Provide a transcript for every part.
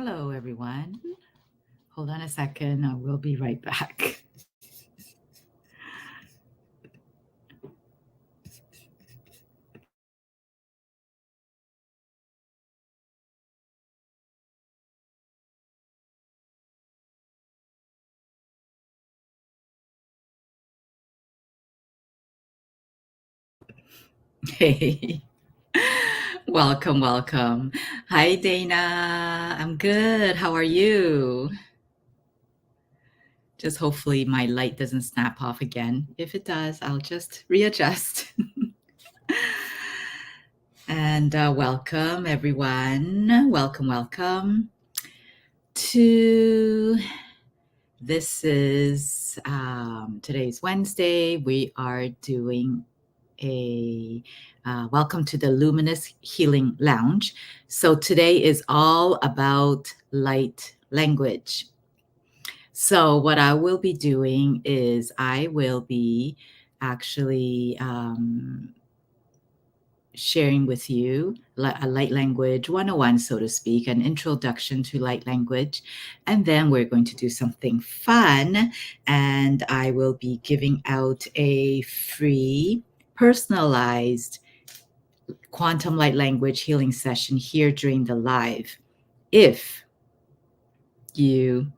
Hello, everyone. Hold on a second. I will be right back. Hey, welcome, welcome. Hi, Dana. I'm good. How are you? Just hopefully my light doesn't snap off again. If it does, I'll just readjust. And welcome, everyone. Welcome, welcome to this is today's Wednesday. We are doing a welcome to the Luminous Healing Lounge. So today is all about light language. So what I will be doing is I will be actually sharing with you a light language 101, so to speak, an introduction to light language. And then we're going to do something fun. And I will be giving out a free personalized quantum light language healing session here during the live. If you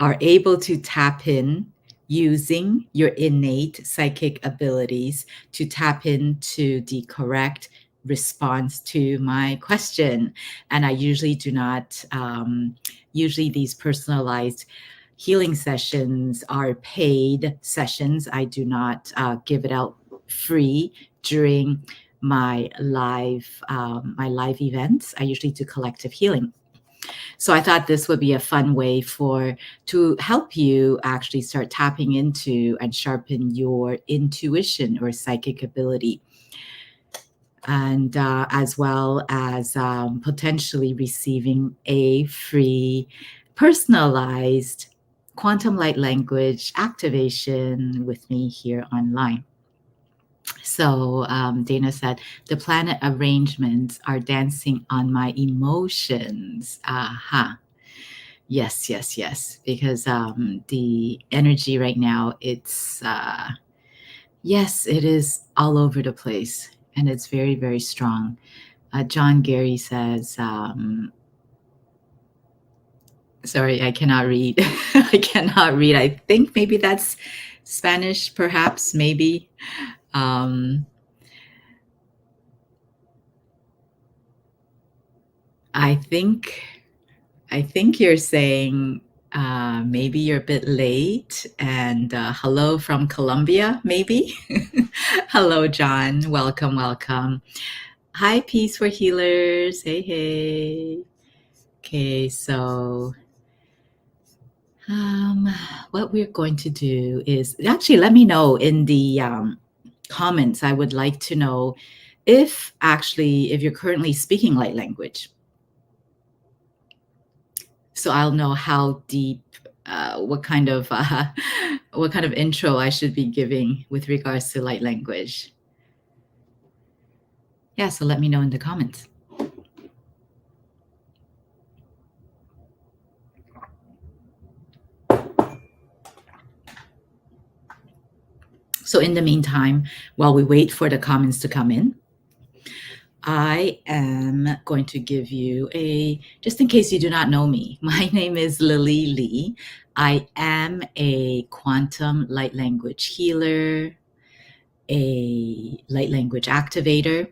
are able to tap in using your innate psychic abilities to tap into the correct response to my question. And I usually do not, usually these personalized healing sessions are paid sessions. I do not give it out free during my live events. I usually do collective healing. So I thought this would be a fun way to help you actually start tapping into and sharpen your intuition or psychic ability, and as well as potentially receiving a free personalized quantum light language activation with me here online. So Dana said, the planet arrangements are dancing on my emotions. Aha. Yes, yes, yes. Because the energy right now, yes, it is all over the place. And it's very, very strong. John Gary says, sorry, I cannot read. I cannot read. I think maybe that's Spanish, perhaps, maybe. I think you're saying maybe you're a bit late, and hello from Colombia, maybe. Hello, John. Welcome, welcome. Hi, Peace for Healers. Hey, hey. Okay, so what we're going to do is actually let me know in the comments. I would like to know if you're currently speaking light language. So I'll know how deep, what kind of intro I should be giving with regards to light language. Yeah, so let me know in the comments. So in the meantime, while we wait for the comments to come in, I am going to give you just in case you do not know me, my name is Lily Lee. I am a quantum light language healer, a light language activator,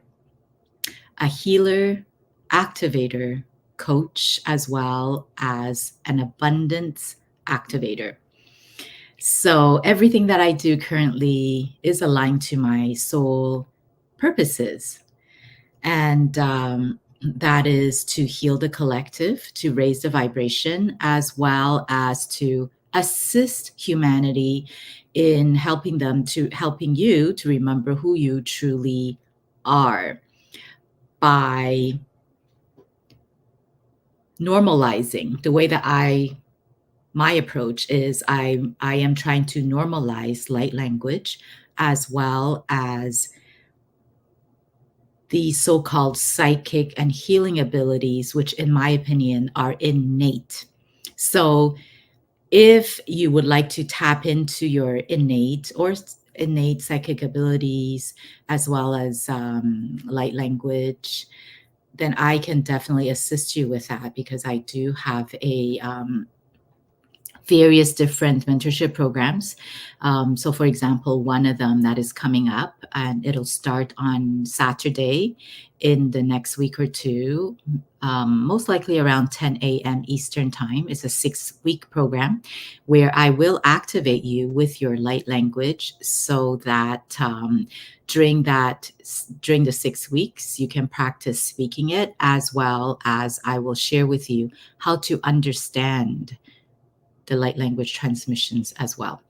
a healer, activator, coach, as well as an abundance activator. So everything that I do currently is aligned to my soul purposes. And that is to heal the collective, to raise the vibration, as well as to assist humanity in helping you to remember who you truly are by normalizing the way that my approach is I am trying to normalize light language, as well as the so-called psychic and healing abilities, which in my opinion are innate. So if you would like to tap into your innate psychic abilities, as well as light language, then I can definitely assist you with that, because I do have a various different mentorship programs. So, for example, one of them that is coming up, and it'll start on Saturday in the next week or two, most likely around 10 a.m. Eastern Time. It's a 6-week program where I will activate you with your light language, so that during the 6 weeks, you can practice speaking it, as well as I will share with you how to understand the light language transmissions as well.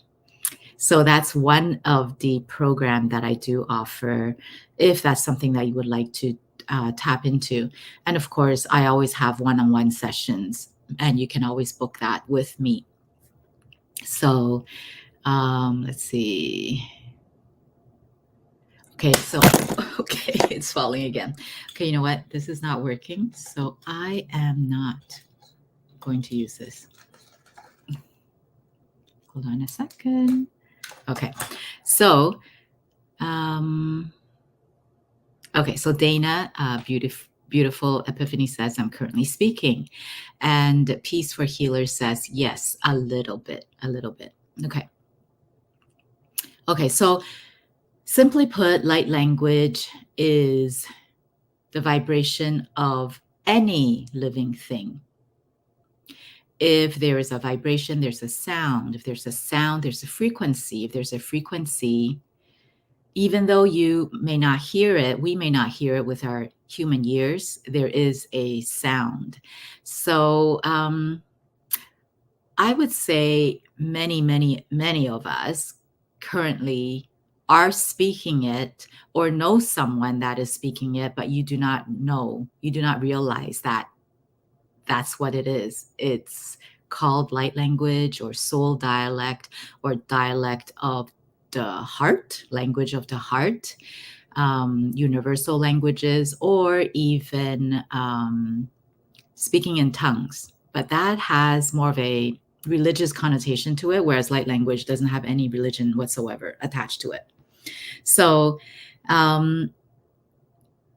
So that's one of the program that I do offer, if that's something that you would like to tap into. And of course, I always have one-on-one sessions, and you can always book that with me. So let's see. Okay, so, okay, it's falling again. Okay, you know what? This is not working, so I am not going to use this. Hold on a second. Okay, so, okay, so Dana, beautiful Epiphany says, I'm currently speaking. And Peace for Healers says, yes, a little bit. Okay. Okay, so simply put, light language is the vibration of any living thing. If there is a vibration, there's a sound. If there's a sound, there's a frequency. If there's a frequency, even though you may not hear it, we may not hear it with our human ears, there is a sound. So I would say many of us currently are speaking it, or know someone that is speaking it, but you do not realize that that's what it is. It's called light language, or soul dialect, or dialect of the heart, language of the heart, universal languages, or even speaking in tongues. But that has more of a religious connotation to it, whereas light language doesn't have any religion whatsoever attached to it. So,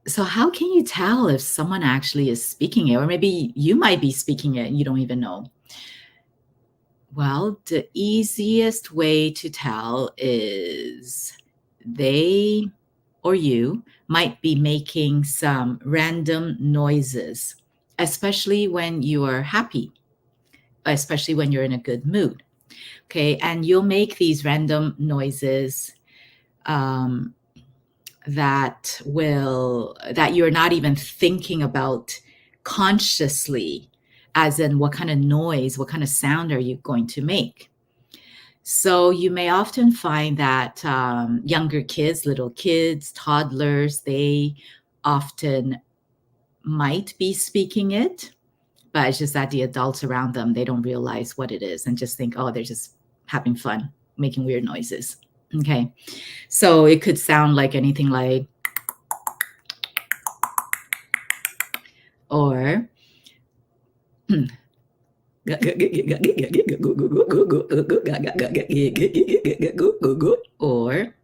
so how can you tell if someone actually is speaking it? Or maybe you might be speaking it and you don't even know. Well, the easiest way to tell is they or you might be making some random noises, especially when you are happy, especially when you're in a good mood. Okay, and you'll make these random noises that you're not even thinking about consciously, as in what kind of noise, what kind of sound are you going to make. So you may often find that younger kids, little kids, toddlers, they often might be speaking it, but it's just that the adults around them, they don't realize what it is and just think, oh, they're just having fun, making weird noises. Okay. So it could sound like anything like, or or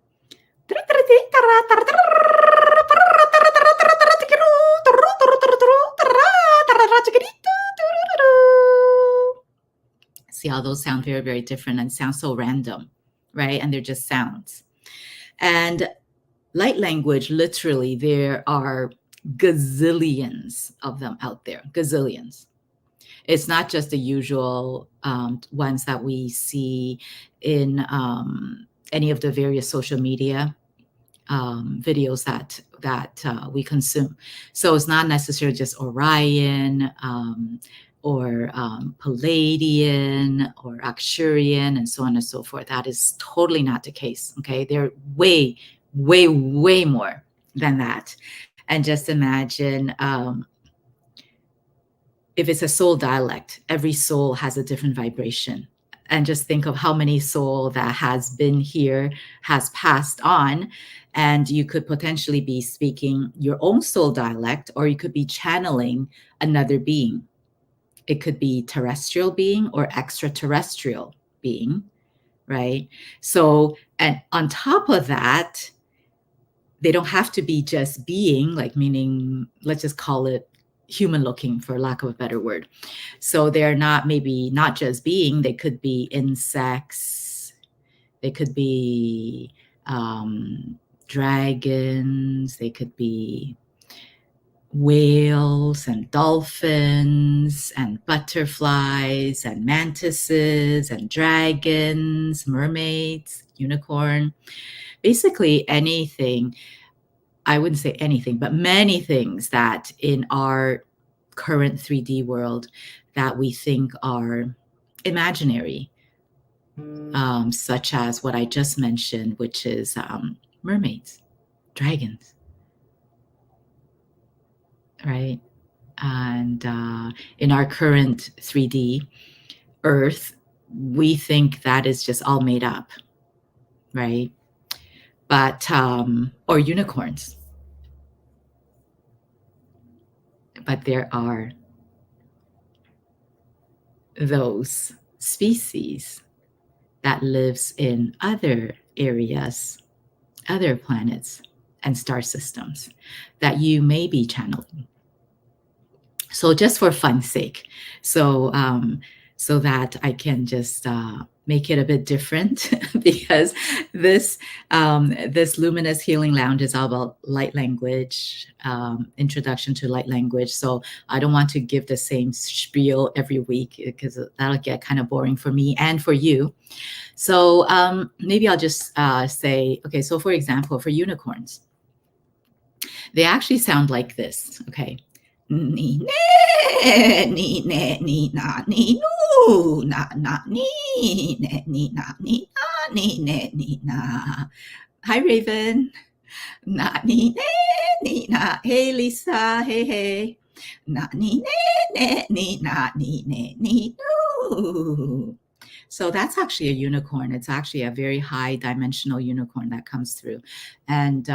see how those sound very, very different and sound so random, right? And they're just sounds. And light language, literally, there are gazillions of them out there, gazillions. It's not just the usual ones that we see in any of the various social media videos that we consume. So it's not necessarily just Orion or Palladian or Arcturian and so on and so forth. That is totally not the case. Okay, they're way, way, way more than that. And just imagine if it's a soul dialect, every soul has a different vibration. and just think of how many soul that has been here, has passed on, and you could potentially be speaking your own soul dialect, or you could be channeling another being. It could be terrestrial being or extraterrestrial being, right? So, and on top of that, they don't have to be just being, like, meaning, let's just call it human looking, for lack of a better word. So they're not, maybe not just being, they could be insects, they could be dragons, they could be whales and dolphins and butterflies and mantises and dragons, mermaids, unicorn, basically anything. I wouldn't say anything, but many things that in our current 3D world that we think are imaginary, such as what I just mentioned, which is mermaids, dragons, right? And in our current 3D Earth, we think that is just all made up, right? But, or unicorns. But there are those species that lives in other areas, other planets and star systems that you may be channeling. So just for fun's sake, so that I can just make it a bit different, because this Luminous Healing Lounge is all about light language, introduction to light language. So I don't want to give the same spiel every week, because that'll get kind of boring for me and for you. So maybe I'll just say, okay, so for example, for unicorns, they actually sound like this, okay? Ni ne, ni ne, ni na, ni no, na na, ni ne, ni na, ni na, ni ne, ni na. Hi, Raven. Na ni ne, ni na. Hey, Lisa. Hey, hey. Na ni ne, ni na, ni ne, ni no. So that's actually a unicorn. It's actually a very high dimensional unicorn that comes through. And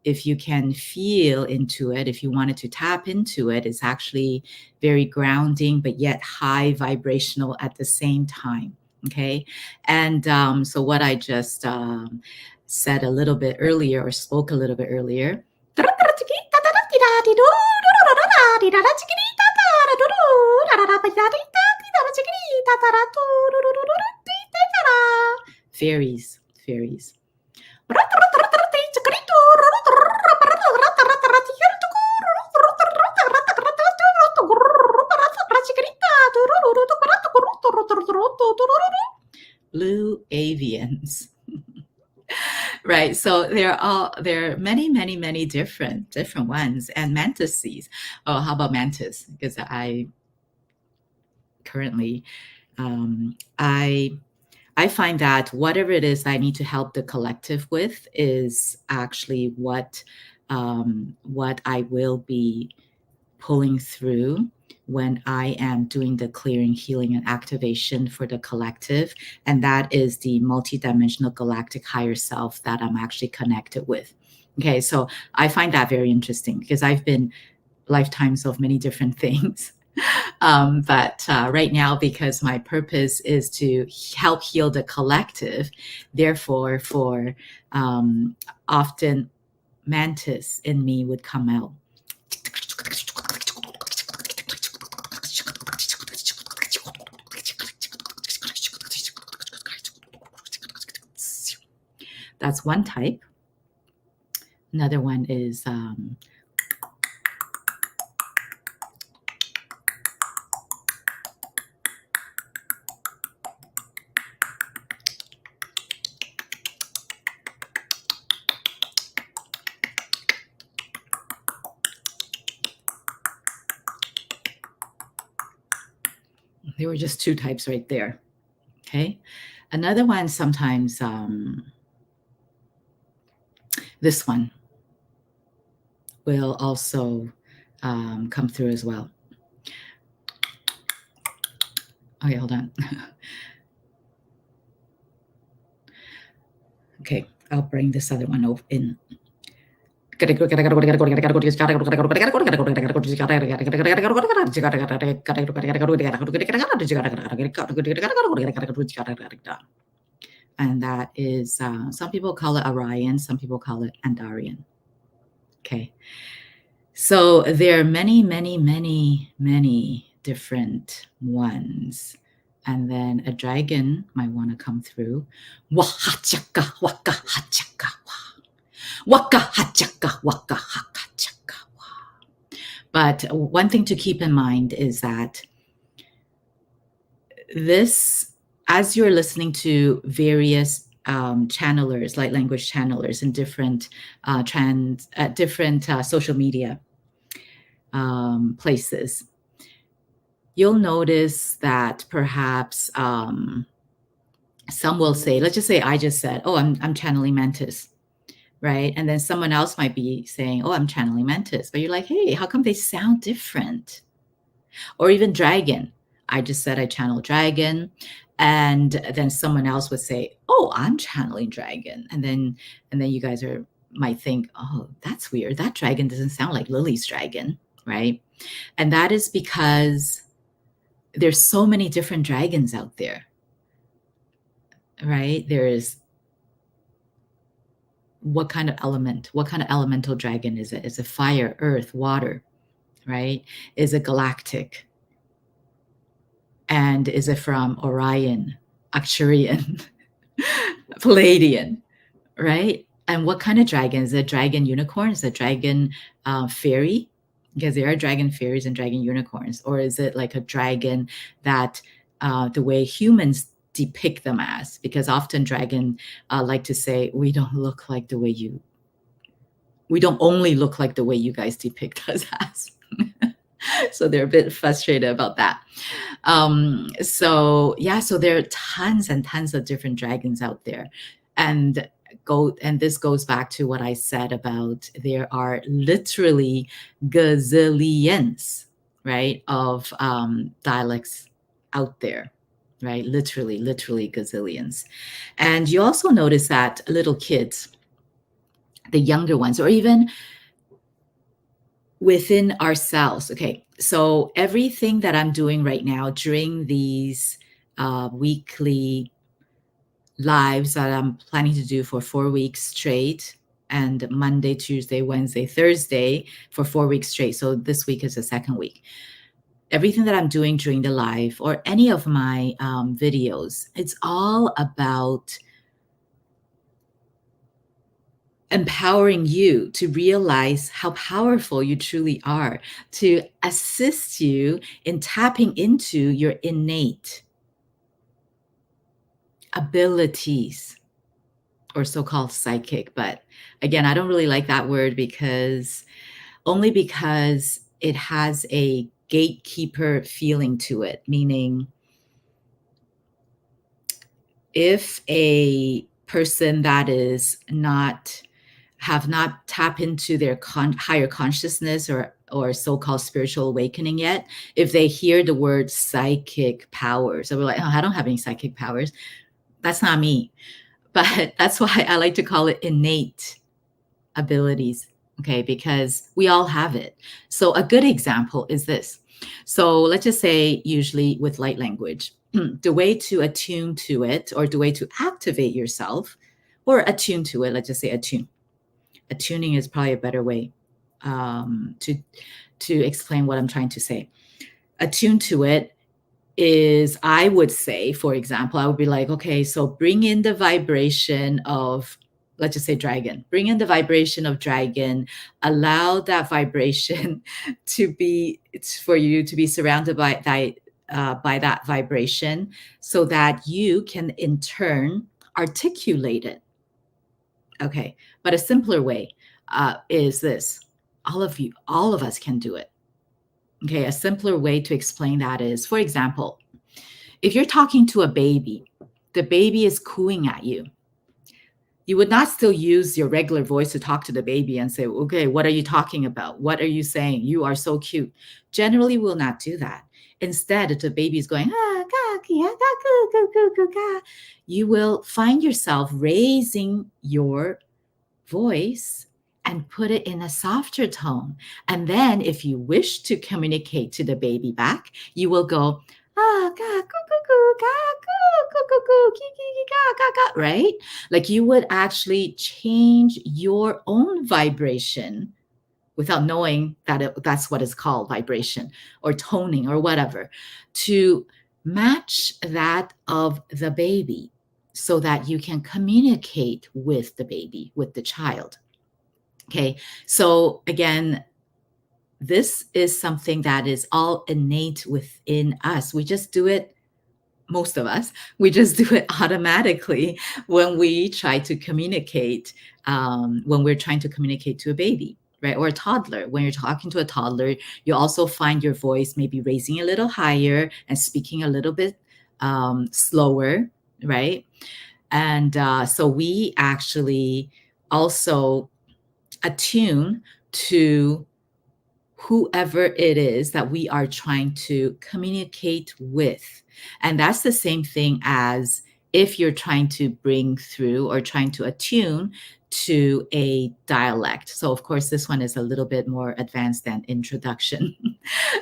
if you can feel into it, if you wanted to tap into it, it's actually very grounding, but yet high vibrational at the same time. Okay. And so what I just said a little bit earlier, or spoke a little bit earlier, fairies, fairies. Blue avians. Right. So there are many different ones, and mantises. Oh, how about mantis? Because I currently I find that whatever it is I need to help the collective with is actually what I will be pulling through when I am doing the clearing, healing, and activation for the collective. And that is the multidimensional galactic higher self that I'm actually connected with. Okay, so I find that very interesting, because I've been lifetimes of many different things. But right now, because my purpose is to help heal the collective, therefore, for often mantis in me would come out. That's one type. Another one is there were just two types right there. Okay. Another one, sometimes this one will also come through as well. Okay, hold on. Okay, I'll bring this other one over in. And that is, some people call it Orion, some people call it Andarian. Okay. So there are many, many, many, many different ones. And then a dragon might want to come through. Wahachaka, waka hachaka, waka hachaka, waka hakachaka. But one thing to keep in mind is that this, as you're listening to various channelers, light language channelers in different social media places, you'll notice that perhaps some will say, let's just say I just said, oh, I'm channeling Mantis, right? And then someone else might be saying, oh, I'm channeling Mantis. But you're like, hey, how come they sound different? Or even dragon. I just said I channel dragon. And then someone else would say, oh, I'm channeling dragon. And then you guys might think, oh, that's weird. That dragon doesn't sound like Lily's dragon, right? And that is because there's so many different dragons out there, right? There is, what kind of elemental dragon is it? Is it fire, earth, water, right? Is it galactic? And is it from Orion, Arcturian, Palladian, right? And what kind of dragon? Is it a dragon unicorn? Is it a dragon fairy? Because there are dragon fairies and dragon unicorns. Or is it like a dragon that the way humans depict them as? Because often dragon like to say, we don't look like the way you, we don't only look like the way you guys depict us as. So they're a bit frustrated about that. So there are tons and tons of different dragons out there. And this goes back to what I said about there are literally gazillions, right, of dialects out there, right? Literally gazillions. And you also notice that little kids, the younger ones, or even within ourselves. Okay, so everything that I'm doing right now during these weekly lives that I'm planning to do for 4 weeks straight, and Monday, Tuesday, Wednesday, Thursday for 4 weeks straight. So this week is the second week. Everything that I'm doing during the live or any of my videos, it's all about empowering you to realize how powerful you truly are, to assist you in tapping into your innate abilities, or so-called psychic. But again, I don't really like that word because it has a gatekeeper feeling to it, meaning if a person that is have not tapped into their higher consciousness or so-called spiritual awakening yet, if they hear the word psychic powers, so we're like, oh, I don't have any psychic powers. That's not me. But that's why I like to call it innate abilities, okay? Because we all have it. So a good example is this. So let's just say usually with light language, the way to attune to it, or the way to activate yourself or attune to it, let's just say attune. Attuning is probably a better way to explain what I'm trying to say. Attune to it is, I would say, for example, I would be like, okay, so bring in the vibration of, let's just say dragon. Bring in the vibration of dragon. Allow that vibration for you to be surrounded by that vibration, so that you can in turn articulate it. Okay, but a simpler way is this. All of us can do it. Okay, a simpler way to explain that is, for example, if you're talking to a baby, the baby is cooing at you. You would not still use your regular voice to talk to the baby and say, okay, what are you talking about? What are you saying? You are so cute. Generally, we'll not do that. Instead, if the baby is going, ah, ga, kia, ga, goo, goo, goo, goo, ga, you will find yourself raising your voice and put it in a softer tone. And then if you wish to communicate to the baby back, you will go, ah, ga, goo, goo, goo, ga, goo, goo, goo, goo, ki, ki, ki, ga, ga, ga, right? Like you would actually change your own vibration without knowing that that's what is called vibration or toning or whatever, to match that of the baby so that you can communicate with the baby, with the child. Okay, so again, this is something that is all innate within us. We just do it, most of us, we just do it automatically when we try to communicate, when we're trying to communicate to a baby, right? Or a toddler. When you're talking to a toddler, you also find your voice maybe raising a little higher and speaking a little bit slower, right? And so we actually also attune to whoever it is that we are trying to communicate with. And that's the same thing as if you're trying to bring through or trying to attune to a dialect. So, of course, this one is a little bit more advanced than introduction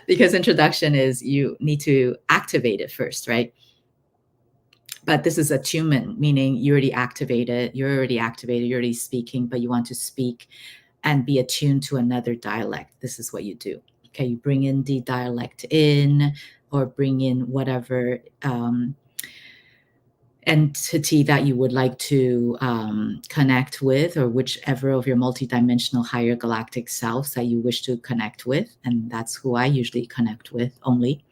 because introduction is you need to activate it first, right? But this is attunement, meaning you're already activated, you're already speaking, but you want to speak and be attuned to another dialect. This is what you do. Okay, you bring in the dialect in, or bring in whatever entity that you would like to connect with, or whichever of your multidimensional higher galactic selves that you wish to connect with. And that's who I usually connect with only.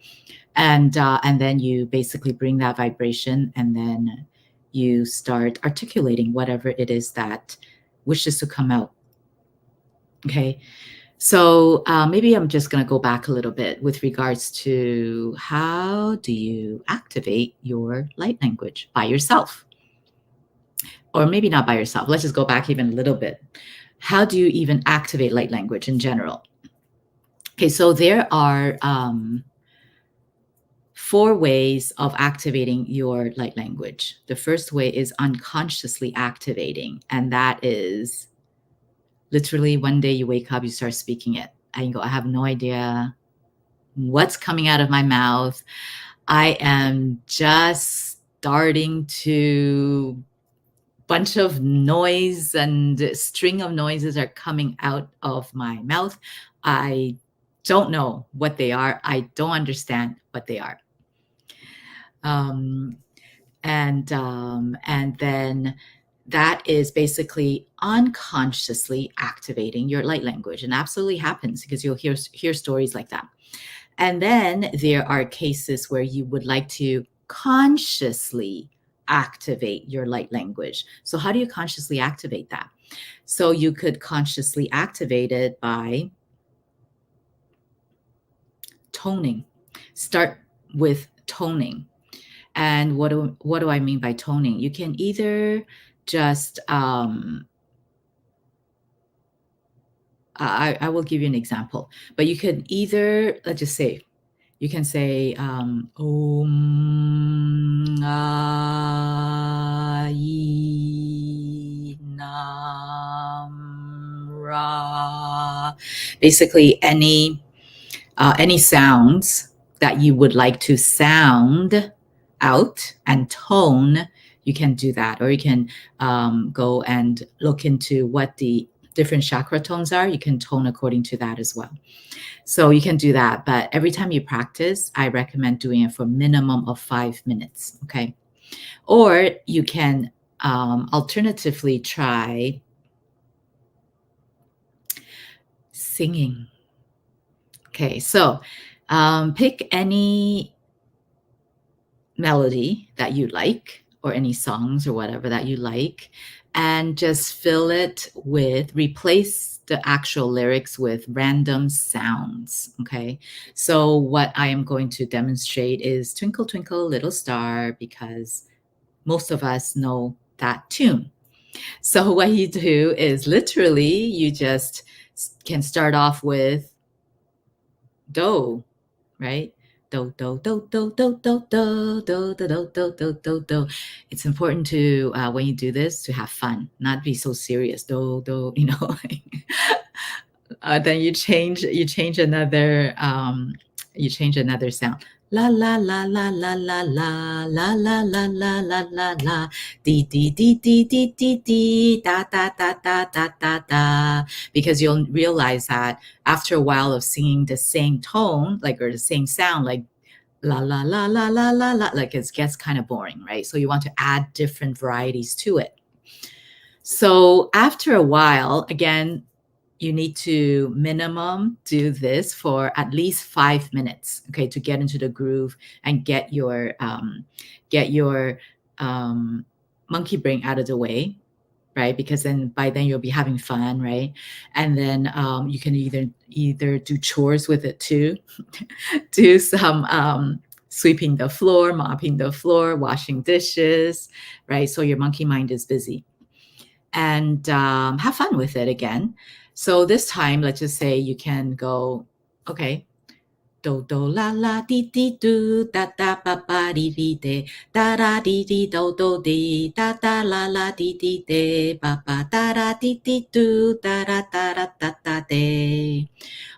And then you basically bring that vibration, and then you start articulating whatever it is that wishes to come out. Okay, so maybe I'm just going to go back a little bit with regards to how do you activate your light language by yourself? Or maybe not by yourself. Let's just go back even a little bit. How do you even activate light language in general? Okay, so there are 4 ways of activating your light language. The first way is unconsciously activating, and that is literally one day you wake up, you start speaking it, and you go, I have no idea what's coming out of my mouth. I am just starting to, bunch of noise and string of noises are coming out of my mouth. I don't know what they are. I don't understand what they are. And then that is basically unconsciously activating your light language, and absolutely happens because you'll hear stories like that. And then there are cases where you would like to consciously activate your light language. So how do you consciously activate that? So you could consciously activate it by toning. Start with toning. And what do I mean by toning? You can either just I will give you an example, but you could either, let's just say, you can say Om Ai Nam Ra. Basically, any sounds that you would like to sound out and tone, you can do that. Or you can go and look into what the different chakra tones are. You can tone according to that as well. So you can do that. But every time you practice, I recommend doing it for a minimum of 5 minutes. Okay. Or you can alternatively try singing. Okay. So pick any melody that you like, or any songs or whatever that you like, and just fill it with, replace the actual lyrics with random sounds. Okay, so what I am going to demonstrate is Twinkle Twinkle Little Star, because most of us know that tune. So what you do is literally you just can start off with do, right? do, do, do, do, do, do, do, do, do, do, do, do, do, do. It's important to, when you do this, to have fun, not be so serious. Do, do, then you change another sound. La la la la la la la la la la la la la la dee dee dee dee dee dee dee da da da da da da da, because you'll realize that after a while of singing the same tone, like, or the same sound, like la la la la la la la, like it gets kind of boring, right? So you want to add different varieties to it. So after a while, again, you need to minimum do this for at least 5 minutes, okay, to get into the groove and get your monkey brain out of the way, right? Because then by then you'll be having fun, right? And then you can either do chores with it too, do some sweeping the floor, mopping the floor, washing dishes, right? So your monkey mind is busy. And have fun with it again. So this time, let's just say you can go, okay, do do la la dee dee do da da ba ba dee dee de da da dee dee do do dee da da la la dee dee de ba ba da da dee dee do da da da da da da de.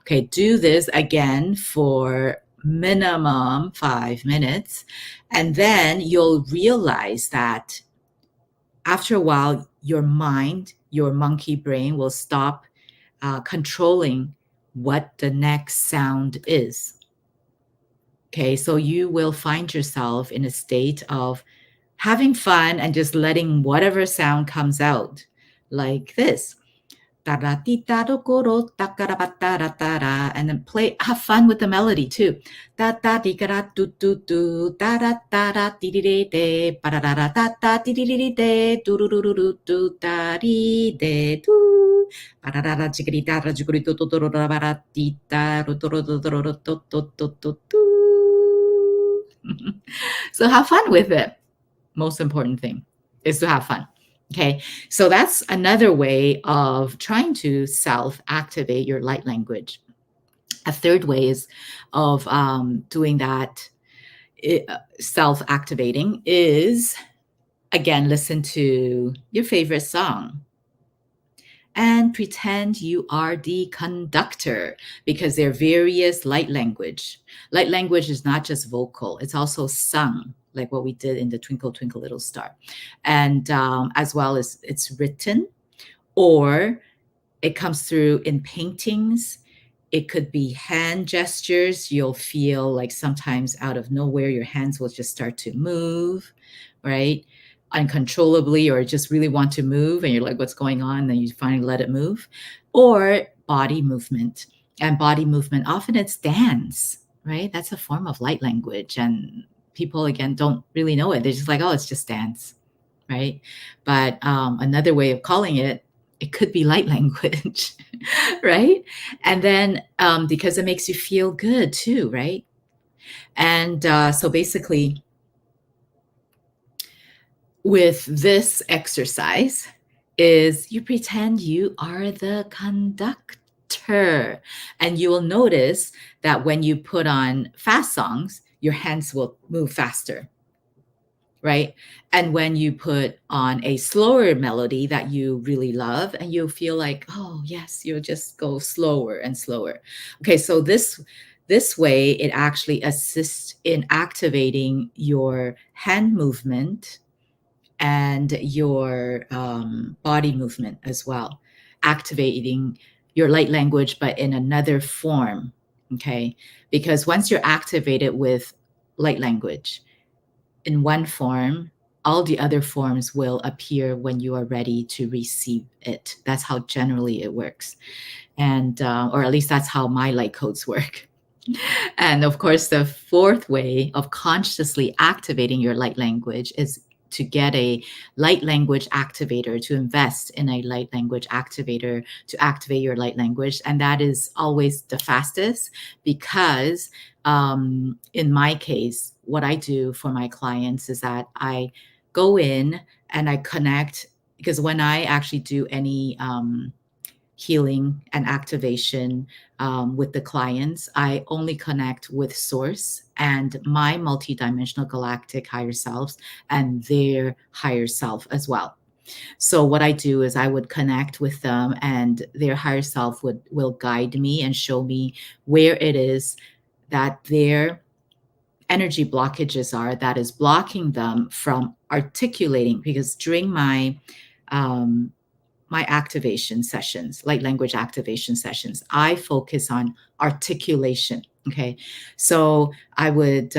Okay, do this again for minimum 5 minutes, and then you'll realize that after a while, your mind, your monkey brain will stop controlling what the next sound is. Okay, so you will find yourself in a state of having fun and just letting whatever sound comes out, like this. And then have fun with the melody too. So have fun with it. Most important thing is to have fun. Okay, so that's another way of trying to self-activate your light language. A third way is of doing that self-activating is, again, listen to your favorite song and pretend you are the conductor, because there are various light language. Light language is not just vocal, it's also sung, like what we did in the Twinkle Twinkle Little Star. And as well as it's written, or it comes through in paintings. It could be hand gestures. You'll feel like sometimes out of nowhere, your hands will just start to move, right? Uncontrollably, or just really want to move. And you're like, what's going on? And then you finally let it move. Or body movement. And body movement, often it's dance, right? That's a form of light language. And people, again, don't really know it. They're just like, oh, it's just dance, right? But another way of calling it, it could be light language, right? And then because it makes you feel good too, right? And so basically, with this exercise is you pretend you are the conductor, and you will notice that when you put on fast songs, your hands will move faster, right? And when you put on a slower melody that you really love, and you feel like, oh yes, you'll just go slower and slower. Okay, so this way it actually assists in activating your hand movement and your body movement as well, activating your light language, but in another form. Okay, because once you're activated with light language in one form, all the other forms will appear when you are ready to receive it. That's how generally it works. And, or at least that's how my light codes work. And of course, the fourth way of consciously activating your light language is to get a light language activator, to invest in a light language activator to activate your light language. And that is always the fastest, because in my case, what I do for my clients is that I go in and I connect, because when I actually do any healing and activation with the clients. I only connect with Source and my multidimensional galactic higher selves and their higher self as well. So what I do is I would connect with them, and their higher self will guide me and show me where it is that their energy blockages are that is blocking them from articulating. Because during my my activation sessions, light language activation sessions, I focus on articulation. Okay, so I would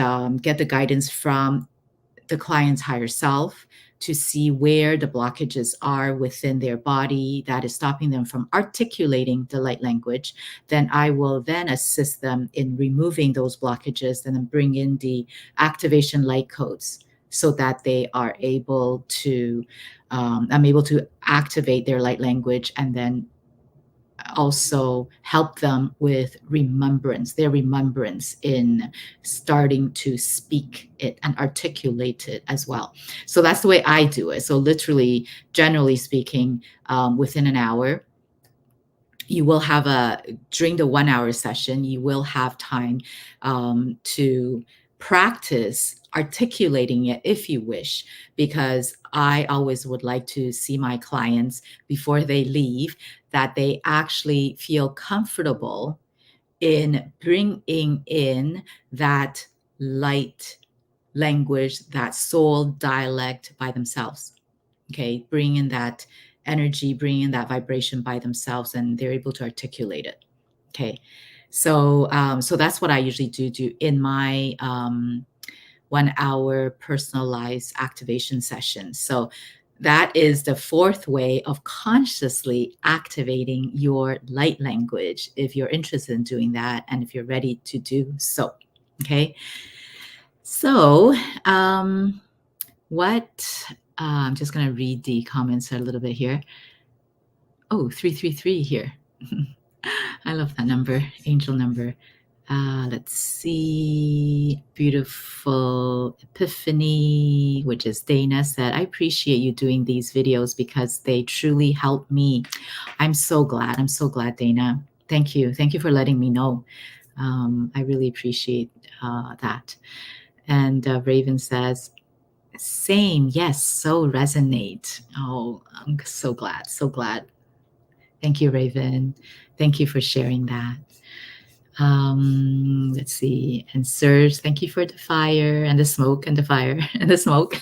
get the guidance from the client's higher self to see where the blockages are within their body that is stopping them from articulating the light language. Then I will then assist them in removing those blockages and then bring in the activation light codes so that they are able to, I'm able to activate their light language and then also help them with remembrance, their remembrance in starting to speak it and articulate it as well. So that's the way I do it. So literally, generally speaking, within an hour, you will have during the 1 hour session, you will have time to practice articulating it if you wish, because I always would like to see my clients before they leave that they actually feel comfortable in bringing in that light language, that soul dialect by themselves. Okay, bring in that energy, bring in that vibration by themselves, and they're able to articulate it. Okay, so so that's what I usually do in my 1 hour personalized activation session. So that is the fourth way of consciously activating your light language if you're interested in doing that and if you're ready to do so. Okay, so I'm just going to read the comments a little bit here. Oh, 333 here. I love that number, angel number. Let's see. Beautiful Epiphany, which is Dana, said, I appreciate you doing these videos because they truly help me. I'm so glad. I'm so glad, Dana. Thank you. Thank you for letting me know. I really appreciate that. And Raven says, same. Yes. So resonate. Oh, I'm so glad. So glad. Thank you, Raven. Thank you for sharing that. Let's see. And Serge, thank you for the fire and the smoke and the fire and the smoke.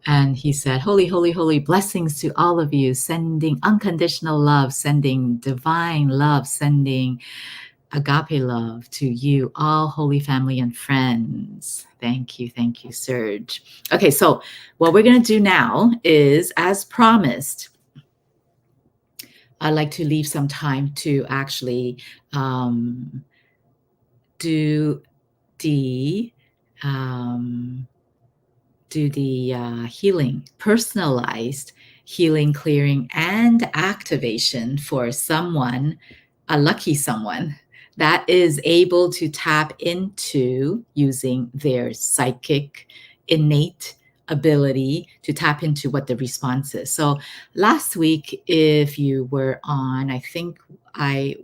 And he said, holy, holy, holy blessings to all of you, sending unconditional love, sending divine love, sending agape love to you, all holy family and friends. Thank you, Serge. Okay, so what we're going to do now is, as promised, I'd like to leave some time to actually do the healing, personalized healing, clearing, and activation for someone, a lucky someone that is able to tap into using their psychic innate ability to tap into what the response is. So last week, if you were on, I think I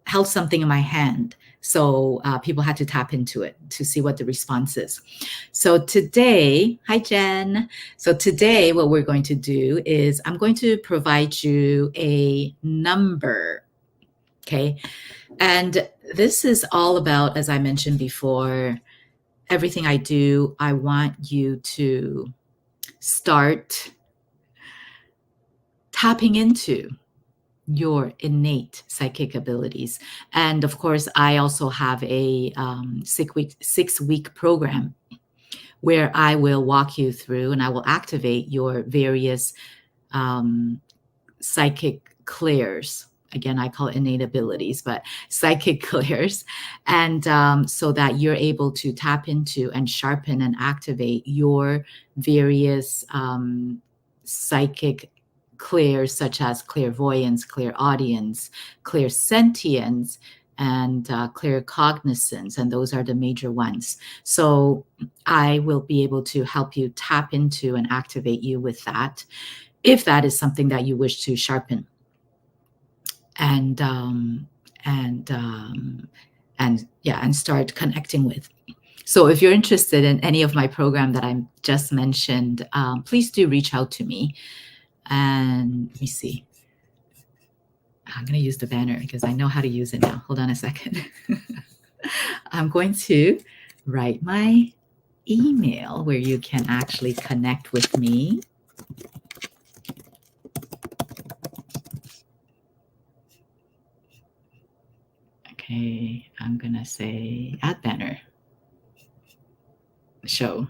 held something in my hand. So people had to tap into it to see what the response is. So today, hi Jen. So today what we're going to do is I'm going to provide you a number. Okay. And this is all about, as I mentioned before, everything I do, I want you to start tapping into your innate psychic abilities. And of course, I also have a 6-week program where I will walk you through and I will activate your various psychic clears. Again, I call it innate abilities, but psychic clears. And so that you're able to tap into and sharpen and activate your various psychic clears, such as clairvoyance, clairaudience, clairsentience, and claircognizance. And those are the major ones. So I will be able to help you tap into and activate you with that, if that is something that you wish to sharpen. and um, and um, and start connecting with. So if you're interested in any of my program that I just mentioned, please do reach out to me. And let me see. I'm going to use the banner because I know how to use it now. Hold on a second. I'm going to write my email where you can actually connect with me. Okay, I'm going to say add banner. Show.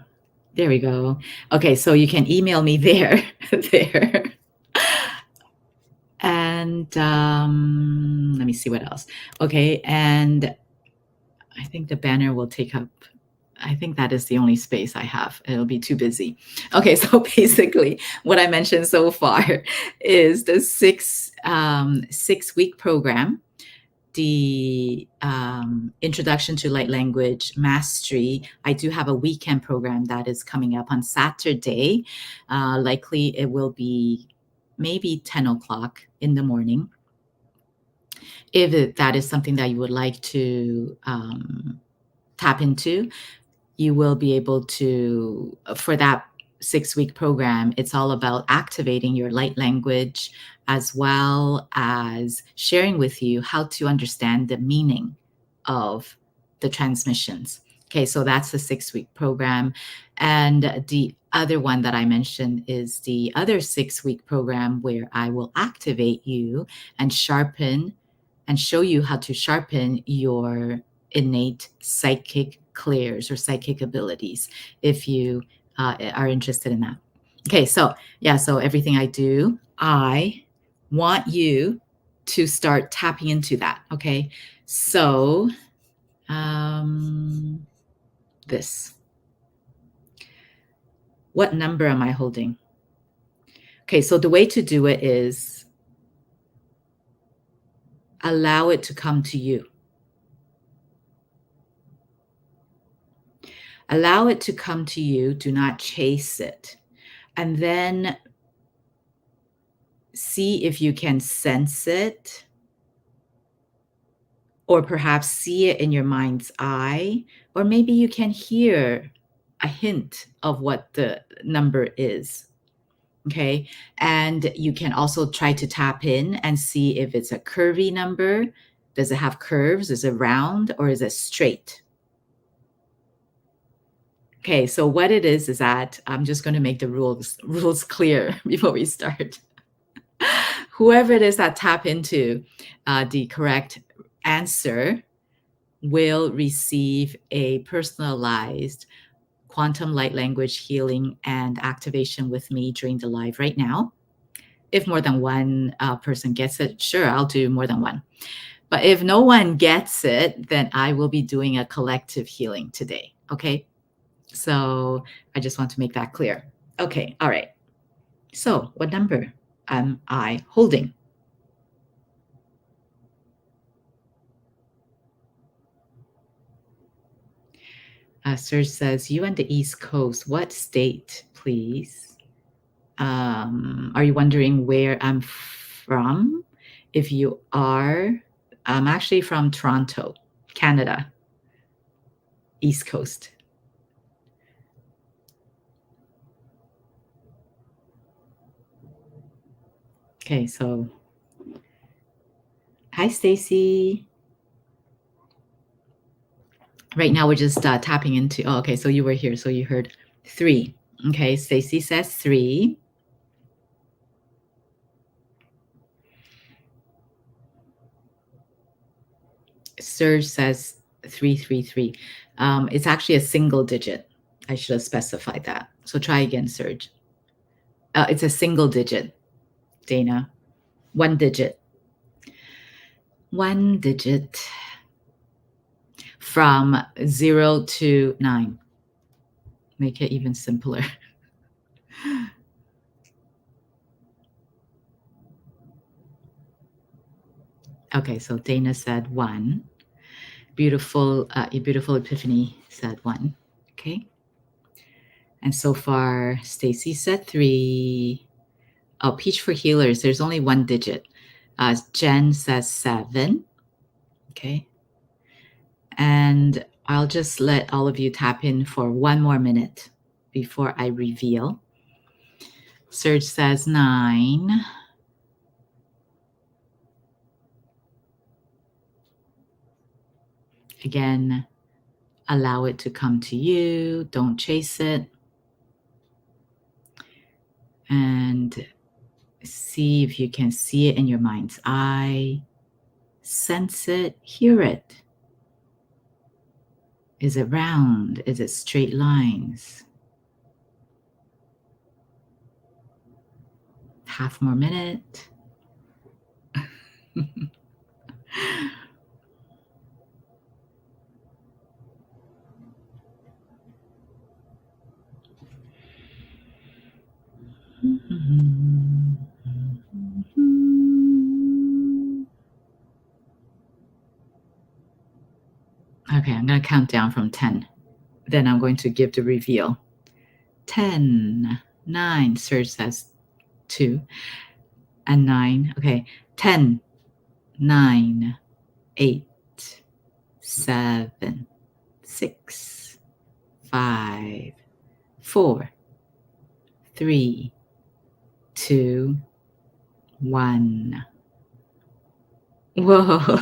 There we go. Okay, so you can email me there. There. And let me see what else. Okay, and I think the banner will take up, I think that is the only space I have. It'll be too busy. Okay, so basically what I mentioned so far is the 6-week program, the Introduction to Light Language Mastery. I do have a weekend program that is coming up on Saturday. Likely it will be maybe 10 o'clock in the morning. If that is something that you would like to tap into, you will be able to, for that 6-week program, it's all about activating your light language as well as sharing with you how to understand the meaning of the transmissions. Okay, so that's the 6-week program. And the other one that I mentioned is the other 6-week program where I will activate you and sharpen and show you how to sharpen your innate psychic clears or psychic abilities if you are interested in that. Okay, so yeah, so everything I do, I want you to start tapping into that. Okay, so this. What number am I holding? Okay, so the way to do it is allow it to come to you. Allow it to come to you. Do not chase it. And then see if you can sense it, or perhaps see it in your mind's eye, or maybe you can hear a hint of what the number is. Okay. And you can also try to tap in and see if it's a curvy number. Does it have curves? Is it round or is it straight? Okay, so what it is that I'm just going to make the rules clear before we start. Whoever it is that tap into the correct answer will receive a personalized quantum light language healing and activation with me during the live right now. If more than one person gets it, sure, I'll do more than one. But if no one gets it, then I will be doing a collective healing today. Okay. So I just want to make that clear. Okay. All right. So what number am I holding? Serge says, you on the East Coast, what state, please? Are you wondering where I'm from? If you are, I'm actually from Toronto, Canada, East Coast. Okay, so hi, Stacy. Right now we're just tapping into, oh, okay, so you were here, so you heard 3. Okay, Stacy says 3. Serge says 333. It's actually a single digit. I should have specified that. So try again, Serge. It's a single digit, Dana. 1 digit. 1 digit from 0 to 9. Make it even simpler. Okay, so Dana said 1. Beautiful Epiphany said 1. Okay. And so far, Stacy said 3. Oh, Peach for Healers. There's only 1 digit. Jen says 7. Okay. And I'll just let all of you tap in for 1 more minute before I reveal. Serge says 9. Again, allow it to come to you. Don't chase it. And see if you can see it in your mind's eye. Sense it, hear it. Is it round? Is it straight lines? Half more minute. Okay, I'm going to count down from 10. Then I'm going to give the reveal. 10, 9, Serge says 2, and 9. Okay, 10, 9, 8, 7, 6, 5, 4, 3, 2, 1. Whoa.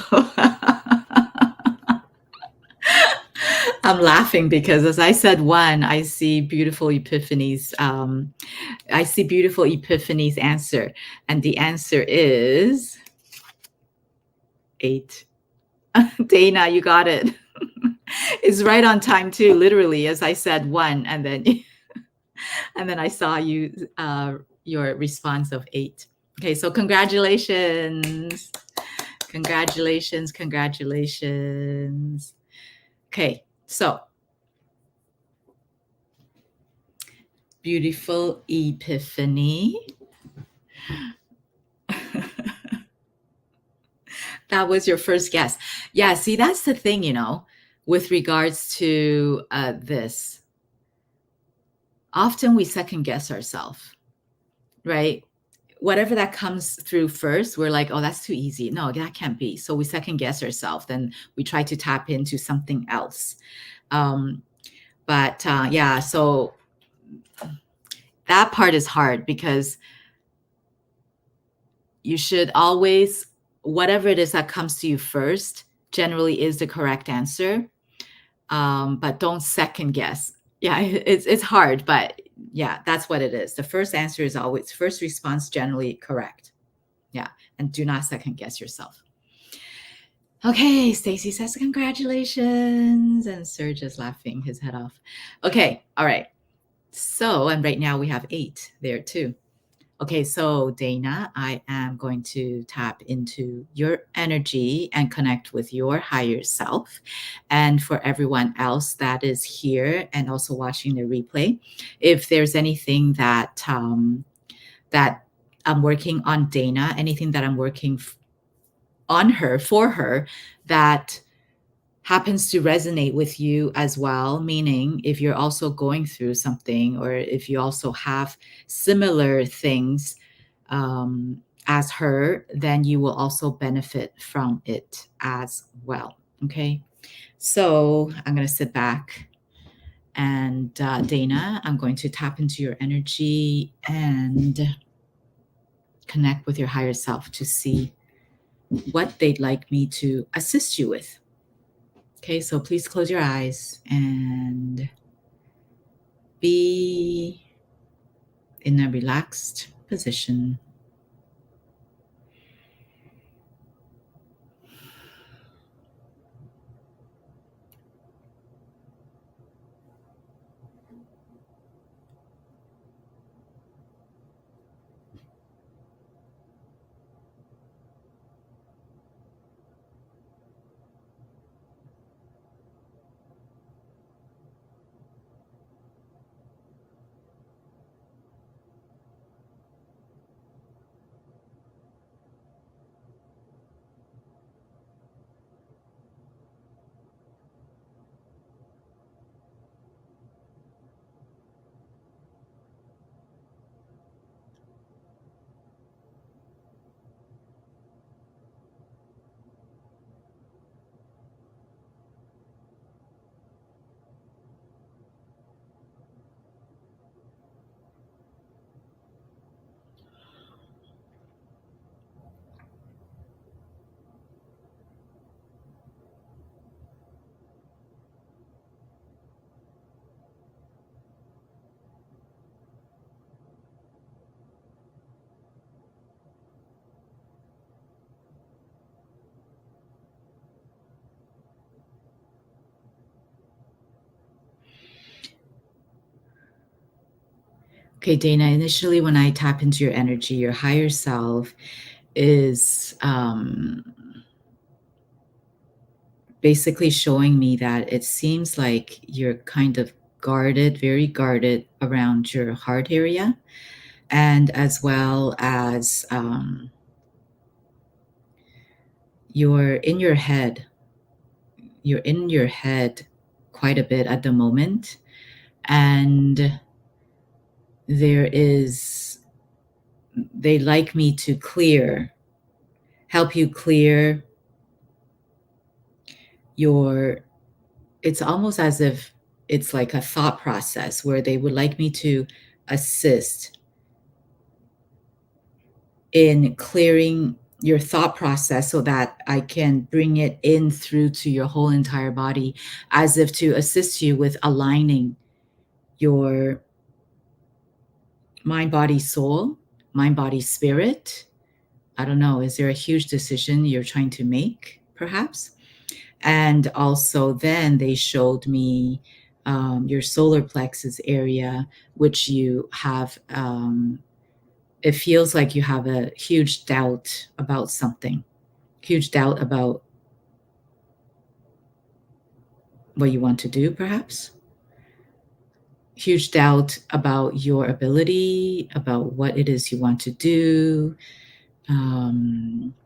I'm laughing because as I said 1, I see beautiful epiphanies. I see beautiful epiphanies answer. And the answer is 8. Dana, you got it. It's right on time too, literally, as I said 1, and then I saw your response of 8. Okay, so congratulations. Congratulations. Okay, so beautiful epiphany. That was your first guess. Yeah, see, that's the thing, with regards to this. Often we second guess ourselves, right? Whatever that comes through first, we're like, oh, that's too easy. No, that can't be. So we second guess ourselves. Then we try to tap into something else. Yeah, so that part is hard because you should always, whatever it is that comes to you first, generally is the correct answer. But don't second guess. Yeah, it's hard, but yeah, that's what it is. The first answer is always, first response generally correct. Yeah, and do not second guess yourself. Okay, Stacy says congratulations, and Serge is laughing his head off. Okay, all right. So, and right now we have 8 there too. Okay, so Dana, I am going to tap into your energy and connect with your higher self. And for everyone else that is here and also watching the replay, if there's anything that that I'm working on Dana, anything that I'm working on her, for her, that happens to resonate with you as well, meaning if you're also going through something or if you also have similar things as her, then you will also benefit from it as well. Okay, so I'm going to sit back and Dana, I'm going to tap into your energy and connect with your higher self to see what they'd like me to assist you with. Okay, so please close your eyes and be in a relaxed position. Okay, Dana, initially when I tap into your energy, your higher self is basically showing me that it seems like you're kind of guarded, very guarded around your heart area, and as well as you're in your head. You're in your head quite a bit at the moment, and there is, they like me to help you clear your, it's almost as if it's like a thought process where they would like me to assist in clearing your thought process so that I can bring it in through to your whole entire body, as if to assist you with aligning your mind, body, soul, mind, body, spirit. I don't know, is there a huge decision you're trying to make, perhaps? And also, then they showed me your solar plexus area, which you have. It feels like you have a huge doubt about something, huge doubt about what you want to do, perhaps. Huge doubt about your ability, about what it is you want to do.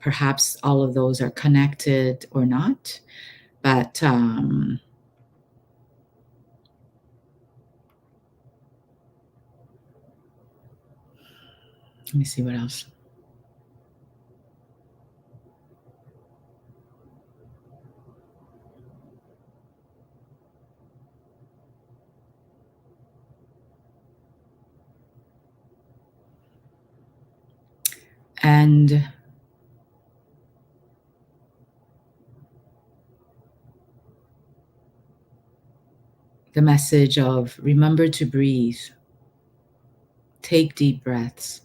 Perhaps all of those are connected or not. But let me see what else. And the message of remember to breathe, take deep breaths.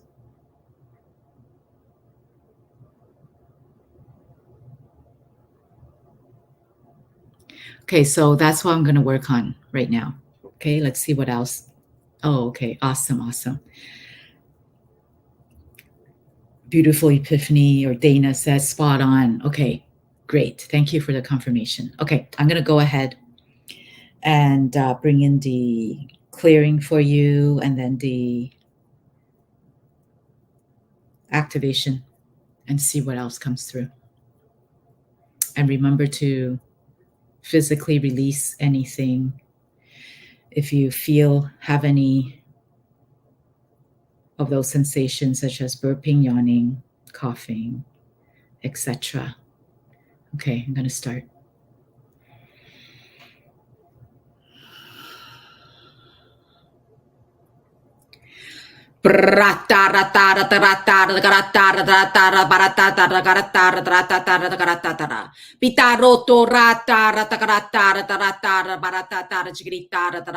Okay, so that's what I'm going to work on right now. Okay, let's see what else. Oh, okay, awesome, awesome. Beautiful epiphany, or Dana says spot on. Okay, great. Thank you for the confirmation. Okay, I'm going to go ahead and bring in the clearing for you and then the activation and see what else comes through. And remember to physically release anything. If you have any of those sensations, such as burping, yawning, coughing, etc. Okay, I'm going to start. Pitaroto rata ratakarata rata baratata chigrita rata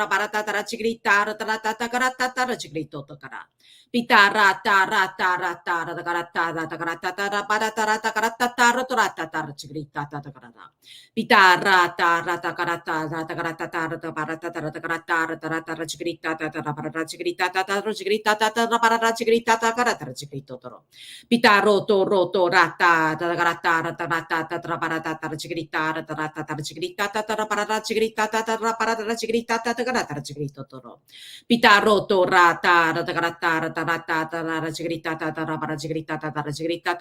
baratata chigrita rata chigrito tokara. Pitarata rata rata ratakarata baratata rata chigrita takarata. Pitarata ratakarata ratakarata baratata chigrita Pitaroto roto rata rata rata rata traparata chigrita rata chigrita parata chigrita parata chigrita toro. Pitaroto rata rata rata rata chigrita para chigrita chigrita para chigrita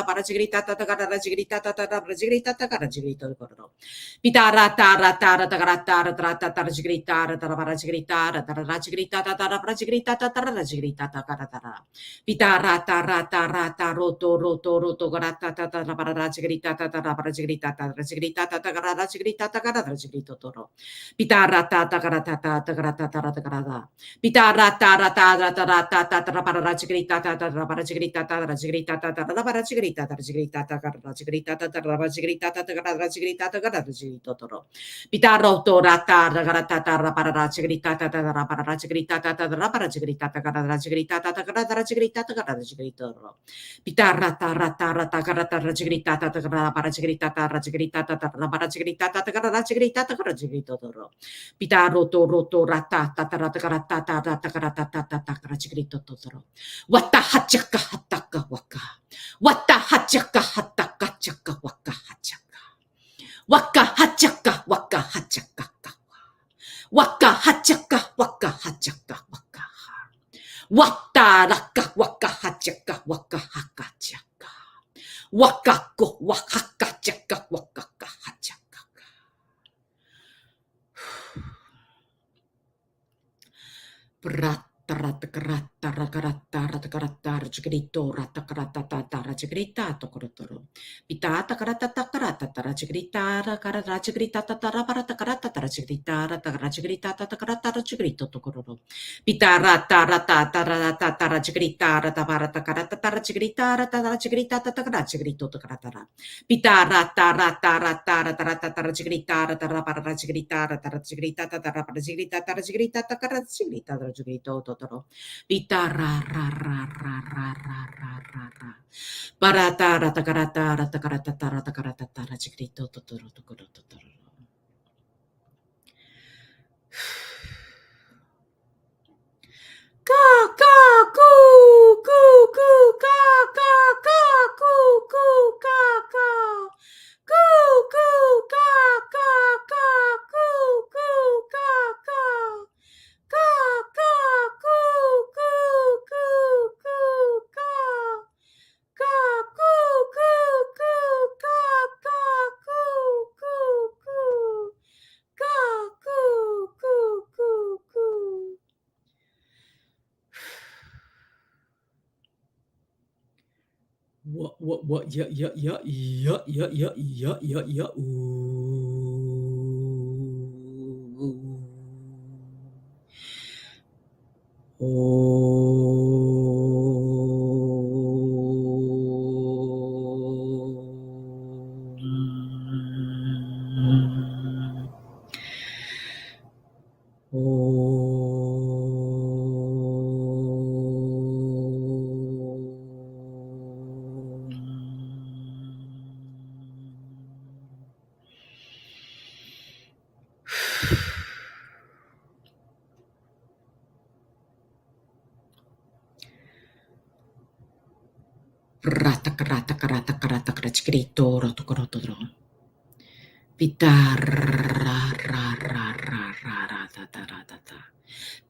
para chigrita para chigrita toro. Pitarata rata rata rata rata chigrita para chigrita para chigrita para Pitarata rata rata roto garata tata para rachigrita tata para chigrita tata rachigrita toro. Pitarata tagarata tagarata tagarata. Pitarata Pitaroto rata ragarata rapara chigritata rapara chigritata rapara chigritata garada chigritata garada chigritata garada chigritoro. Pitarata rata rata garata chigritata rapara chigritata chigritata rapara chigritata garada chigritata garada chigritoro. Pitaroto roto rata tatarata garata rata garata tata chigritoro. Wata hachaka hataka waka. Wata hachaka hataka chaka waka hachaka. Waka hachaka waka hachaka. Waka hachaka waka hachaka waka. Wata raka waka hachaka waka hakachaka. Waka ko waka chaka waka hachaka. Brat rata rakarata ratakarata rachigrito ratakarata tata rachigrita tokorotoro. Pitata karata takarata tarachigrita rakara rachigrita tatara paratakarata tarachigrita ratarachigrita tatakarata rachigrito tokororo. Pitarata rata tarata tarachigrita rataparata karata tarachigrita ratarachigrita tatakarachigrito tokaratara. Pitarata rata rata rata tarachigrita ratarachigrita ratarachigrita tatarachigrita tarachigrita takarachigrita tarachigrito totoro. Pita ra ra ra ra ra ra ra ra ra. Barata ratakarata ratakarata ratakarata rachigrito totoro totoro totoro. Ka ka ku ku ku ka ka ka ku ku ka ka ku ku ka ka ka ku ku ka ka ka ka ku ku ku ku ka ka ku ku ku ka ka ku ku ku ka ku ku ku ku. What, yeah, Rata karata karata karata karachkrito roto koroto ro. Pitar ra ra ra ra ra ra ta ta ra ta ta.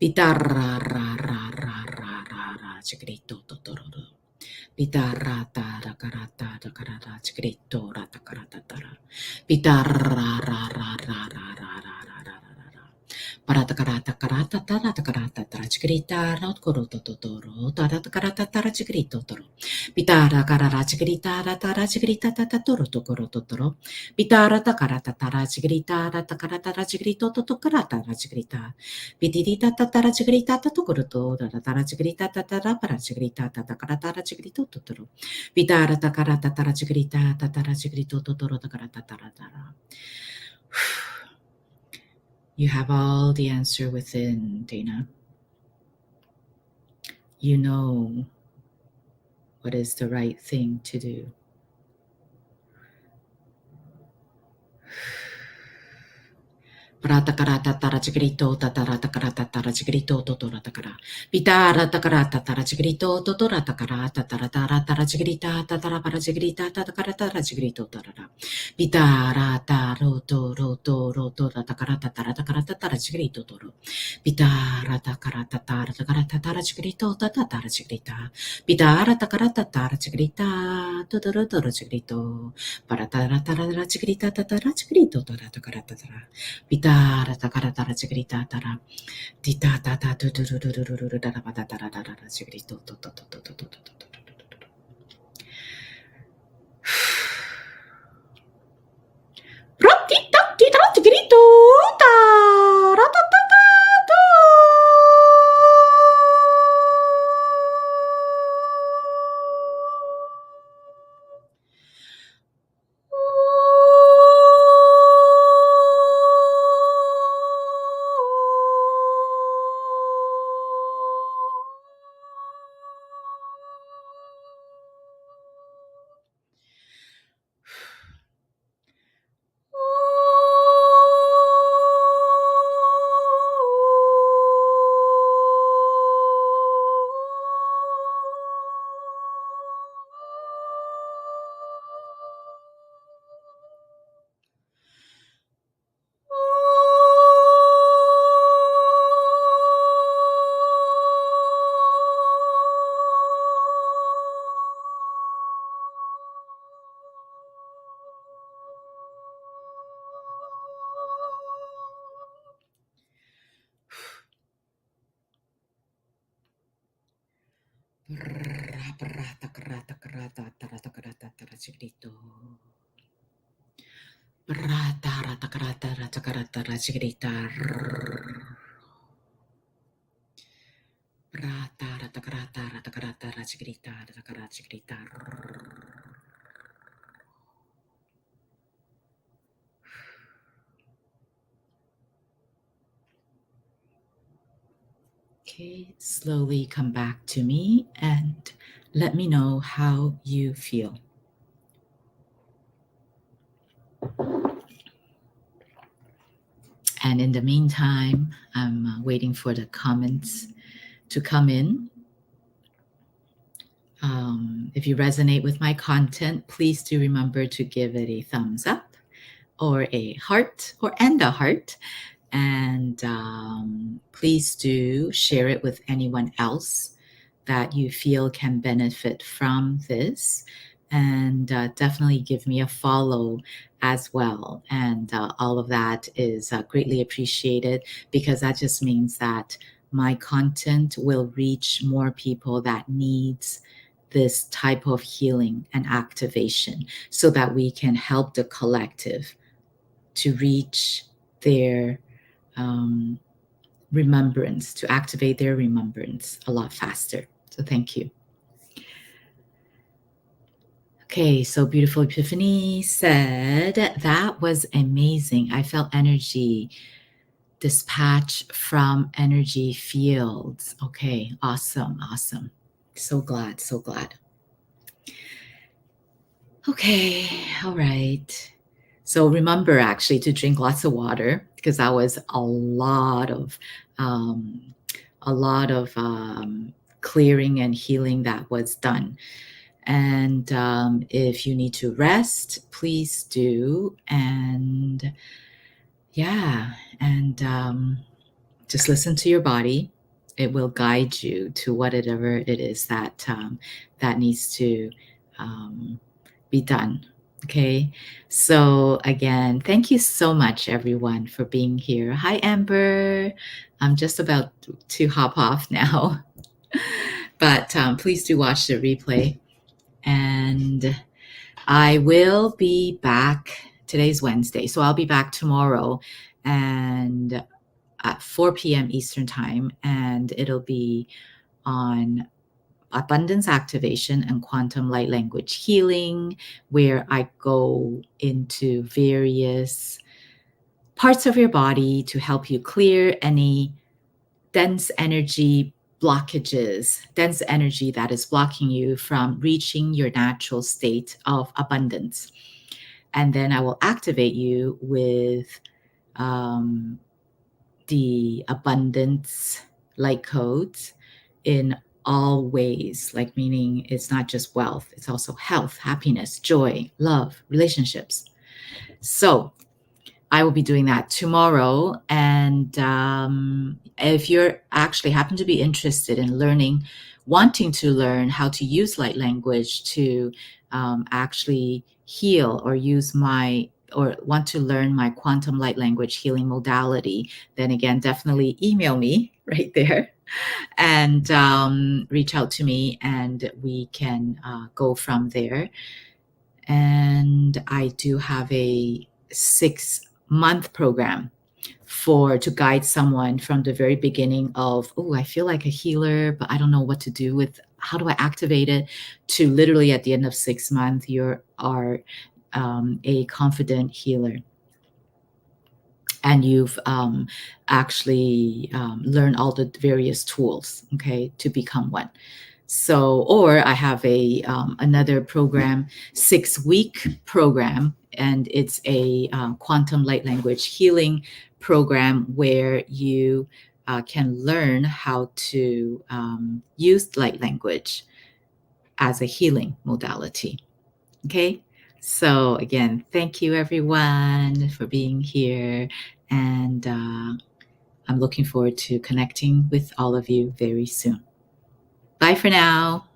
Pitar ra ra ra ra ra ra ra chikrito totoro ro. Pitar ra ta ra karata ra karata chikrito ra ta karata ta ra. Pitar ra ra ra ra ra ra ra ra ra ra ra. Parata karata karata tarata karata tarachkrita raut koroto totoro tarata karata tarachkrito toro. Pitara karara chikrita rata rachikrita tata toro to koroto toro. Pitara takarata tarachikrita rata karata rachikrito toto karata rachikrita. Pitirita tatara chikrita tato koroto tara chikrita tatara parachikrita tata karata rachikrito totoro. Pitara takarata tarachikrita tatara chikrito totoro takarata taratara. You have all the answer within, Dana. You know what is the right thing to do. Prata karata tarachigrito tatarata karata tarachigrito totorata kara. Pitara takarata tarachigrito totorata karata taratara tarachigrita tatara parachigrita tatakarata tarachigrito tarara. Pitara taroto roto roto tatakarata taratakarata tarachigrito toro. Pitara takarata taratakarata tarachigrito tatatarachigrita. Pitara takarata tarachigrita totoro chigrito. Paratara tarachigrita tatarachigrito taratakarata tara. Pitara takara tara chigrita tara tita tata tu tu tu tu tu tu tu tara pata tara tara tara chigrito to to to to to to to to to. Rotita tita chigrito tara tata tu. prata karata karata tarata karata tarachigrito. Prata rata karata rata karata rachigrita. Prata rata karata rata karata rachigrita rata karachigrita. Okay, slowly come back to me and let me know how you feel. And in the meantime, I'm waiting for the comments to come in. If you resonate with my content, please do remember to give it a thumbs up or a heart and a heart. And please do share it with anyone else that you feel can benefit from this. And definitely give me a follow as well. And all of that is greatly appreciated, because that just means that my content will reach more people that needs this type of healing and activation, so that we can help the collective to reach their remembrance, to activate their remembrance a lot faster. So thank you. Okay, so Beautiful Epiphany said, that was amazing. I felt energy dispatch from energy fields. Okay, awesome, awesome. So glad, so glad. Okay, all right. So remember actually to drink lots of water, because that was a lot of clearing and healing that was done. And if you need to rest, please do. And yeah, and just listen to your body. It will guide you to whatever it is that that needs to be done. Okay, so again, thank you so much, everyone, for being here. Hi, Amber. I'm just about to hop off now, but please do watch the replay. And I will be back. Today's Wednesday, so I'll be back tomorrow and at 4 p.m. Eastern Time, and it'll be on abundance activation and quantum light language healing, where I go into various parts of your body to help you clear any dense energy blockages, dense energy that is blocking you from reaching your natural state of abundance. And then I will activate you with the abundance light codes in all ways, like meaning it's not just wealth, it's also health, happiness, joy, love, relationships. So I will be doing that tomorrow. And if you're actually happen to be interested in learning, wanting to learn how to use light language to actually heal, or use or want to learn my quantum light language healing modality, then again, definitely email me right there and reach out to me, and we can go from there. And I do have a 6-month program to guide someone from the very beginning of, oh, I feel like a healer, but I don't know what to do with, how do I activate it, to literally at the end of 6 months, you are a confident healer. And you've actually learned all the various tools, okay, to become one. So, or I have a another program, 6-week program, and it's a quantum light language healing program where you can learn how to use light language as a healing modality. Okay. So again, thank you everyone for being here, and I'm looking forward to connecting with all of you very soon. Bye for now.